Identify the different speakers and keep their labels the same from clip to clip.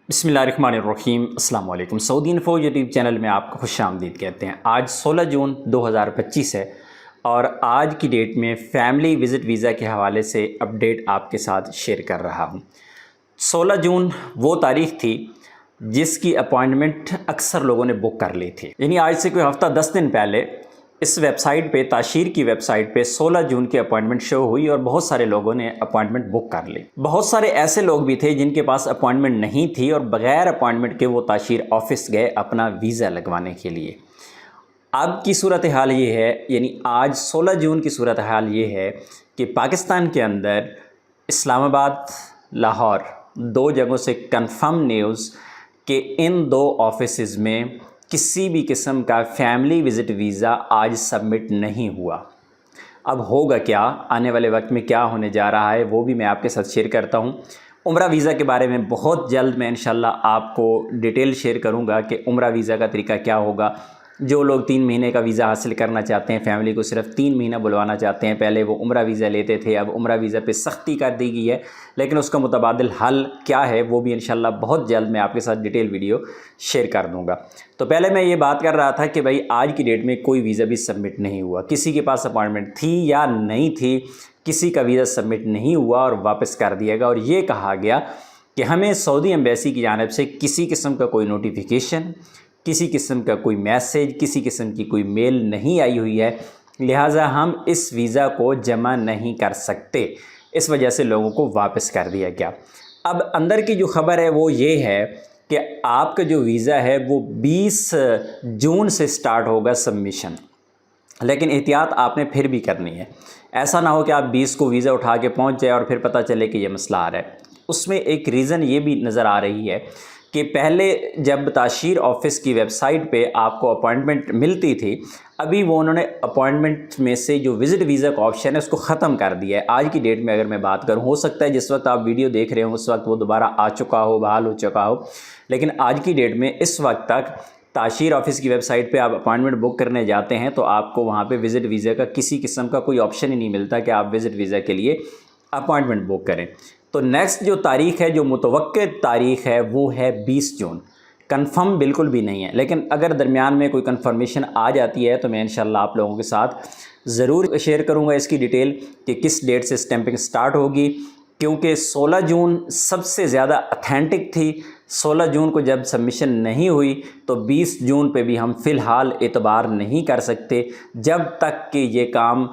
Speaker 1: बिस्मिल्लाहिर्रहमानिर्रहीम। अस्सलाम वालेकुम। सऊदी इन्फो यूट्यूब चैनल में आपको खुश आमदीद कहते हैं। आज 16 जून 2025 है और आज की डेट में फ़ैमिली विज़िट वीज़ा के हवाले से अपडेट आपके साथ शेयर कर रहा हूँ। 16 जून वो तारीख़ थी जिसकी अपॉइंटमेंट अक्सर लोगों ने बुक कर ली थी, यानी आज से कोई हफ़्ता 10 दिन पहले इस वेबसाइट पे, ताशीर की वेबसाइट पे 16 जून की अपॉइंटमेंट शो हुई और बहुत सारे लोगों ने अपॉइंटमेंट बुक कर ली। बहुत सारे ऐसे लोग भी थे जिनके पास अपॉइंटमेंट नहीं थी और बग़ैर अपॉइंटमेंट के वो ताशीर ऑफिस गए अपना वीज़ा लगवाने के लिए। अब की सूरत हाल ये है, यानी आज 16 जून की सूरत हाल ये है कि पाकिस्तान के अंदर इस्लामाबाद, लाहौर, दो जगहों से कन्फर्म न्यूज़ कि इन दो ऑफिसेज़ में किसी भी किस्म का फैमिली विज़िट वीज़ा आज सबमिट नहीं हुआ। अब होगा क्या, आने वाले वक्त में क्या होने जा रहा है, वो भी मैं आपके साथ शेयर करता हूँ। उम्रा वीज़ा के बारे में बहुत जल्द मैं इंशाल्लाह आपको डिटेल शेयर करूँगा कि उम्रा वीज़ा का तरीका क्या होगा। जो लोग 3 महीने का वीज़ा हासिल करना चाहते हैं, फैमिली को सिर्फ 3 महीना बुलवाना चाहते हैं, पहले वो उम्रा वीज़ा लेते थे, अब उम्रा वीज़ा पे सख्ती कर दी गई है, लेकिन उसका मुतबादिल हल क्या है वो भी इंशाल्लाह बहुत जल्द मैं आपके साथ डिटेल वीडियो शेयर कर दूँगा। तो पहले मैं ये बात कर रहा था कि भाई आज की डेट में कोई वीज़ा भी सबमिट नहीं हुआ, किसी के पास अपॉइंटमेंट थी या नहीं थी, किसी का वीज़ा सबमिट नहीं हुआ और वापस कर दिया गया। और ये कहा गया कि हमें सऊदी एम्बेसी की जानिब से किसी किस्म का कोई नोटिफिकेशन, किसी किस्म का कोई मैसेज, किसी किस्म की कोई मेल नहीं आई हुई है, लिहाजा हम इस वीज़ा को जमा नहीं कर सकते। इस वजह से लोगों को वापस कर दिया गया। अब अंदर की जो ख़बर है वो ये है कि आपका जो वीज़ा है वो 20 जून से स्टार्ट होगा सबमिशन, लेकिन एहतियात आपने फिर भी करनी है। ऐसा ना हो कि आप 20 को वीज़ा उठा के पहुँच जाए और फिर पता चले कि ये मसला आ रहा है। उसमें एक रीज़न ये भी नज़र आ रही है कि पहले जब ताशीर ऑफिस की वेबसाइट पे आपको अपॉइंटमेंट मिलती थी, अभी वो उन्होंने अपॉइंटमेंट में से जो विज़िट वीज़ा का ऑप्शन है उसको ख़त्म कर दिया है। आज की डेट में अगर मैं बात करूं, हो सकता है जिस वक्त आप वीडियो देख रहे हो उस वक्त वो दोबारा आ चुका हो, बहाल हो चुका हो, लेकिन आज की डेट में इस वक्त तक ताशीर ऑफिस की वेबसाइट पे आप अपॉइंटमेंट बुक करने जाते हैं तो आपको वहाँ पे विज़िट वीज़ा का किसी किस्म का कोई ऑप्शन ही नहीं मिलता कि आप विज़िट वीज़ा के लिए अपॉइंटमेंट बुक करें। तो नेक्स्ट जो तारीख़ है, जो मुतवक्किल तारीख़ है वो है 20 जून। कंफर्म बिल्कुल भी नहीं है, लेकिन अगर दरमियान में कोई कंफर्मेशन आ जाती है तो मैं इंशाल्लाह आप लोगों के साथ ज़रूर शेयर करूंगा इसकी डिटेल कि किस डेट से स्टैंपिंग स्टार्ट होगी, क्योंकि 16 जून सबसे ज़्यादा ऑथेंटिक थी। 16 जून को जब सबमिशन नहीं हुई तो 20 जून पे भी हम फ़िलहाल एतबार नहीं कर सकते जब तक कि ये काम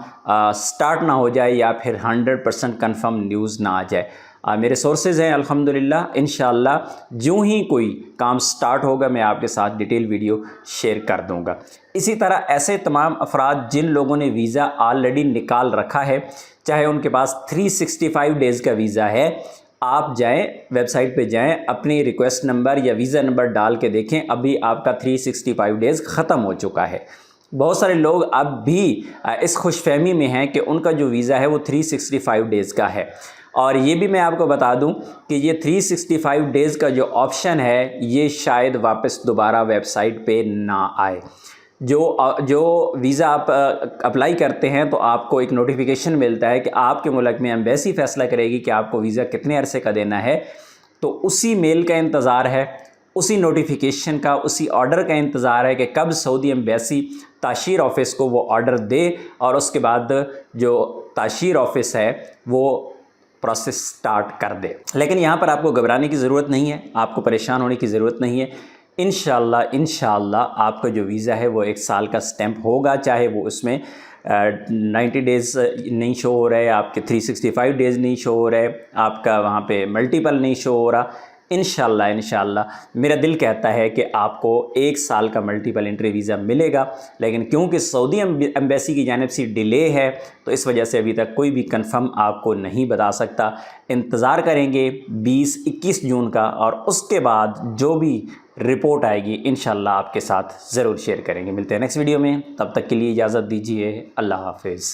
Speaker 1: स्टार्ट ना हो जाए या फिर 100% कन्फर्म न्यूज़ ना आ जाए। मेरे सोर्सेज़ हैं अल्हम्दुलिल्लाह, इंशाअल्लाह जो ही कोई काम स्टार्ट होगा मैं आपके साथ डिटेल वीडियो शेयर कर दूंगा। इसी तरह ऐसे तमाम अफराद जिन लोगों ने वीज़ा ऑलरेडी निकाल रखा है, चाहे उनके पास 365 डेज़ का वीज़ा है, आप जाएं वेबसाइट पे जाएं, अपनी रिक्वेस्ट नंबर या वीज़ा नंबर डाल के देखें, अभी आपका 365 डेज़ ख़त्म हो चुका है। बहुत सारे लोग अब भी इस खुशफहमी में हैं कि उनका जो वीज़ा है वो 365 डेज़ का है। और ये भी मैं आपको बता दूं कि ये 365 डेज़ का जो ऑप्शन है ये शायद वापस दोबारा वेबसाइट पे ना आए। जो वीज़ा आप अप्लाई करते हैं तो आपको एक नोटिफिकेशन मिलता है कि आपके मुल्क में एम्बेसी फ़ैसला करेगी कि आपको वीज़ा कितने अरसे का देना है, तो उसी मेल का इंतज़ार है, उसी नोटिफिकेशन का, उसी ऑर्डर का इंतज़ार है कि कब सऊदी एम्बेसी ताशीर ऑफिस को वो ऑर्डर दे और उसके बाद जो ताशीर ऑफिस है वो प्रोसेस स्टार्ट कर दे। लेकिन यहाँ पर आपको घबराने की ज़रूरत नहीं है, आपको परेशान होने की ज़रूरत नहीं है। इंशाल्लाह आपका जो वीज़ा है वो 1 साल का स्टैंप होगा, चाहे वो उसमें 90 डेज़ नहीं शो हो रहा है, आपके 365 डेज़ नहीं शो हो रहा है, आपका वहाँ पे मल्टीपल नहीं शो हो रहा। इंशाल्लाह मेरा दिल कहता है कि आपको 1 साल का मल्टीपल एंट्री वीज़ा मिलेगा, लेकिन क्योंकि सऊदी एम्बेसी की जानिब से डिले है तो इस वजह से अभी तक कोई भी कंफर्म आपको नहीं बता सकता। इंतज़ार करेंगे 20-21 जून का और उसके बाद जो भी रिपोर्ट आएगी इंशाल्लाह आपके साथ ज़रूर शेयर करेंगे। मिलते हैं नेक्स्ट वीडियो में, तब तक के लिए इजाज़त दीजिए। अल्लाह हाफिज़।